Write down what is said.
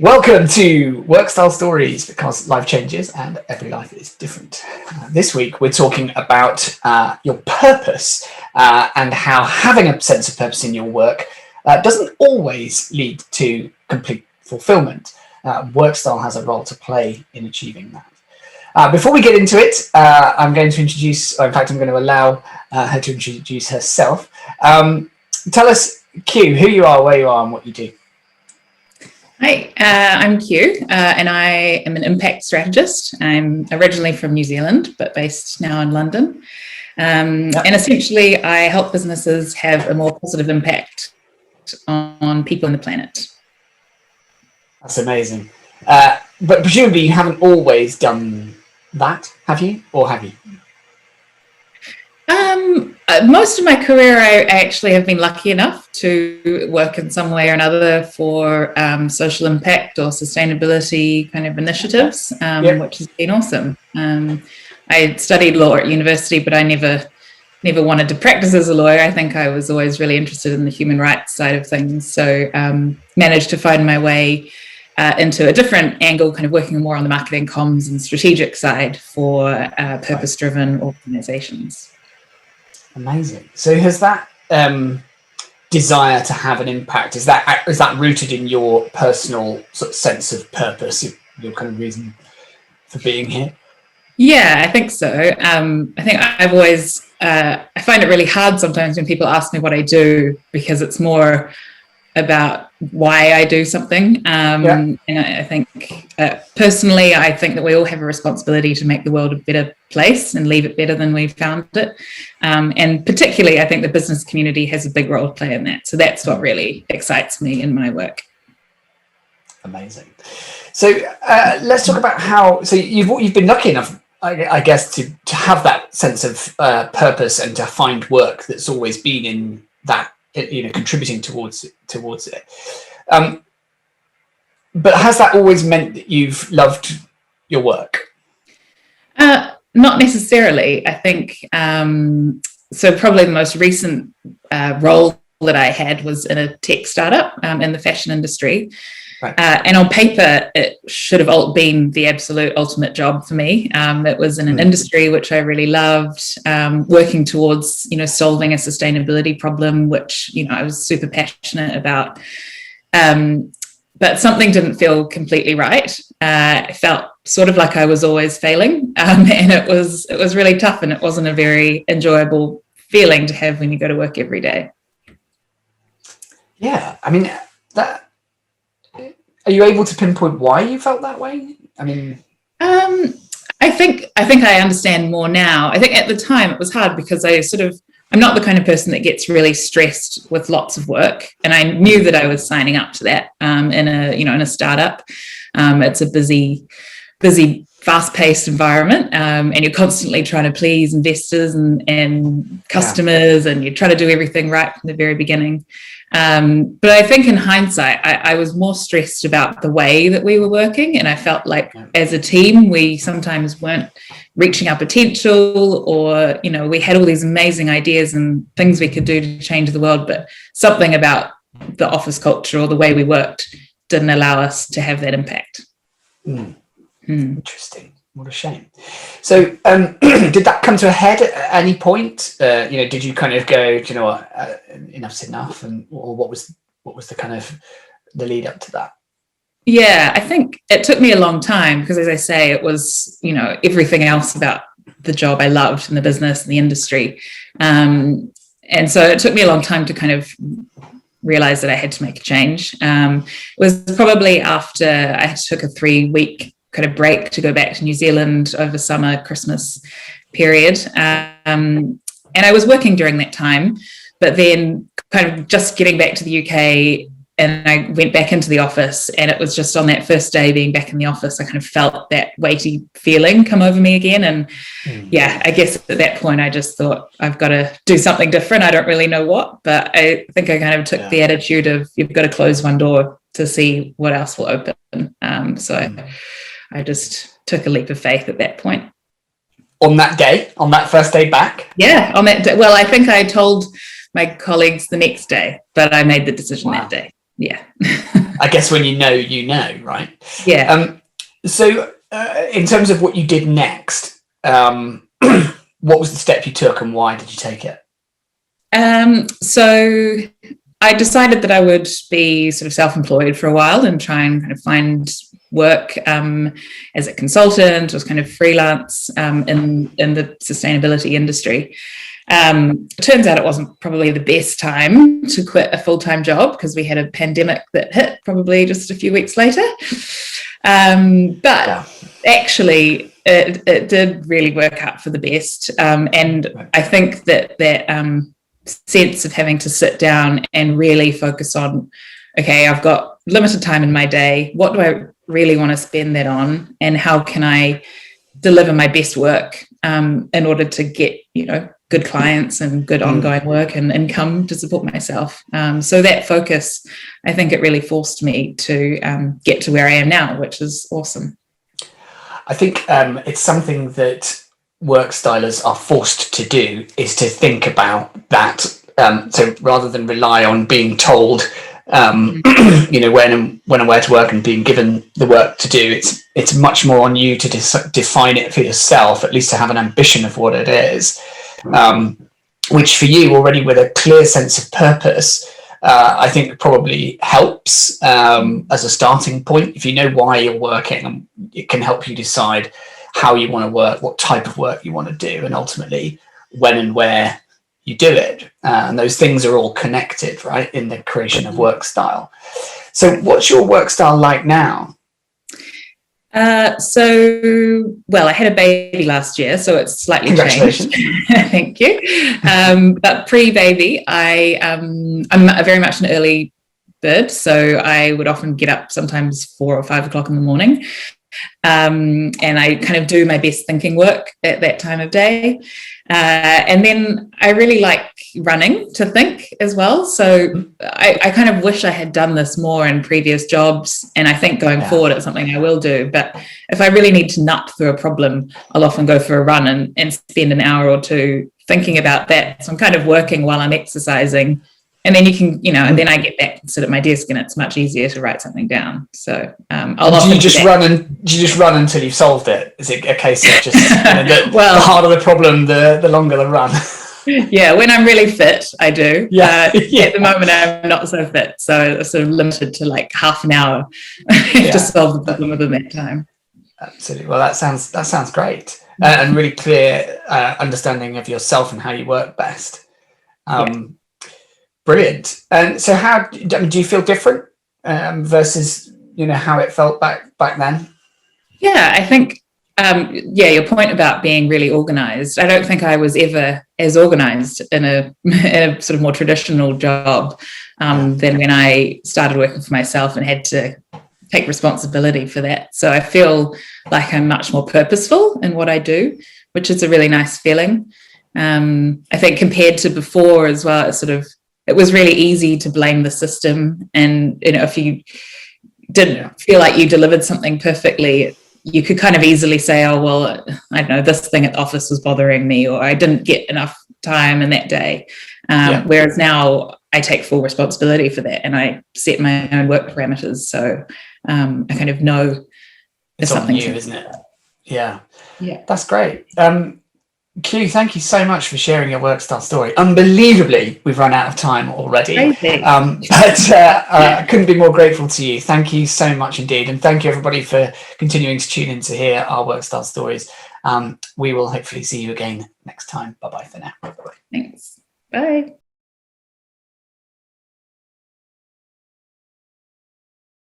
Welcome to Workstyle Stories, because life changes and every life is different. This week we're talking about your purpose and how having a sense of purpose in your work doesn't always lead to complete fulfillment. Workstyle has a role to play in achieving that. Before we get into it, I'm going to introduce, or in fact I'm going to allow her to introduce herself. Tell us, Q, who you are, where you are and what you do. Hi, I'm Q, and I am an impact strategist. I'm originally from New Zealand, but based now in London. And essentially, I help businesses have a more positive impact on people and the planet. That's amazing. But presumably you haven't always done that, have you? Or have you? Most of my career, I actually have been lucky enough to work in some way or another for social impact or sustainability kind of initiatives, which has been awesome. I studied law at university, but I never wanted to practice as a lawyer. I think I was always really interested in the human rights side of things. So managed to find my way into a different angle, kind of working more on the marketing, comms and strategic side for purpose-driven organizations. Amazing. So has that desire to have an impact, is that rooted in your personal sort of sense of purpose, your kind of reason for being here? Yeah, I think so. I think I've always, I find it really hard sometimes when people ask me what I do, because it's more about why I do something. And I think personally, I think that we all have a responsibility to make the world a better place and leave it better than we found it. And particularly, I think the business community has a big role to play in that. So that's what really excites me in my work. Amazing. So let's talk about how, so you've been lucky enough, I guess, to have that sense of purpose and to find work that's always been in that, contributing towards it. But has that always meant that you've loved your work? Not necessarily. I think so. Probably the most recent role that I had was in a tech startup in the fashion industry. Right. And on paper, it should have been the absolute ultimate job for me. It was in an industry which I really loved, working towards, solving a sustainability problem, which, I was super passionate about. But something didn't feel completely right. It felt sort of like I was always failing. And it was really tough, and it wasn't a very enjoyable feeling to have when you go to work every day. Yeah, I mean, are you able to pinpoint why you felt that way? I mean, I think I understand more now. I think at the time it was hard because I'm not the kind of person that gets really stressed with lots of work, and I knew that I was signing up to that in a startup. It's a busy, fast-paced environment, and you're constantly trying to please investors and customers, and you try to do everything right from the very beginning. But I think in hindsight, I was more stressed about the way that we were working, and I felt like as a team, we sometimes weren't reaching our potential, or, we had all these amazing ideas and things we could do to change the world, but something about the office culture or the way we worked didn't allow us to have that impact. Interesting. What a shame. So did that come to a head at any point? Did you kind of go, do you know what, enough's enough? Or what was the kind of the lead up to that? Yeah, I think it took me a long time because, as I say, it was, everything else about the job I loved in the business and the industry. And so it took me a long time to kind of realize that I had to make a change. It was probably after I took a 3-week kind of break to go back to New Zealand over summer, Christmas period. And I was working during that time, but then kind of just getting back to the UK, and I went back into the office, and it was just on that first day being back in the office, I kind of felt that weighty feeling come over me again. And I guess at that point, I just thought, I've got to do something different. I don't really know what, but I think I kind of took the attitude of, you've got to close one door to see what else will open. I just took a leap of faith at that point. On that first day back? Yeah, on that day. Well, I think I told my colleagues the next day, but I made the decision that day. Yeah. I guess when you know, right? Yeah. So in terms of what you did next, what was the step you took and why did you take it? So I decided that I would be sort of self-employed for a while and try and kind of find work as a consultant or kind of freelance in the sustainability industry. It turns out it wasn't probably the best time to quit a full-time job because we had a pandemic that hit probably just a few weeks later. But actually, it did really work out for the best. And I think that sense of having to sit down and really focus on, okay, I've got limited time in my day. What do I really want to spend that on? And how can I deliver my best work in order to get, good clients and good ongoing work and income to support myself. So that focus, I think it really forced me to get to where I am now, which is awesome. I think it's something that work stylers are forced to do, is to think about that. So rather than rely on being told, when and where to work and being given the work to do, it's much more on you to define it for yourself, at least to have an ambition of what it is. Which for you, already with a clear sense of purpose, I think probably helps as a starting point. If you know why you're working, it can help you decide how you want to work, what type of work you want to do, and ultimately when and where you do it. And those things are all connected, right, in the creation of work style. So what's your work style like now? I had a baby last year, so it's slightly changed. Thank you. But pre-baby, I'm very much an early bird, so I would often get up sometimes 4 or 5 o'clock in the morning. And I kind of do my best thinking work at that time of day. And then I really like running to think as well. So I kind of wish I had done this more in previous jobs. And I think going forward, it's something I will do. But if I really need to nut through a problem, I'll often go for a run and spend an hour or two thinking about that. So I'm kind of working while I'm exercising. And then you can, and then I get back and sit at my desk, and it's much easier to write something down. So do you just run until you've solved it? Is it a case of just the harder the problem, the longer the run? Yeah, when I'm really fit, I do. At the moment, I'm not so fit, so I'm sort of limited to like half an hour to solve the problem within that time. Absolutely. Well, that sounds great, and really clear understanding of yourself and how you work best. Brilliant. And so do you feel different versus, how it felt back then? Yeah, I think, your point about being really organized. I don't think I was ever as organized in a sort of more traditional job than when I started working for myself and had to take responsibility for that. So I feel like I'm much more purposeful in what I do, which is a really nice feeling. I think compared to before as well, it was really easy to blame the system. And, if you didn't feel like you delivered something perfectly, you could kind of easily say, oh, well, I don't know, this thing at the office was bothering me, or I didn't get enough time in that day. Whereas now I take full responsibility for that and I set my own work parameters. So I kind of know it's on you, isn't it? Yeah. That's great. Q, thank you so much for sharing your Workstyle story. Unbelievably, we've run out of time already. But I couldn't be more grateful to you. Thank you so much indeed. And thank you everybody for continuing to tune in to hear our Workstyle stories. We will hopefully see you again next time. Bye-bye for now. Bye-bye. Thanks. Bye.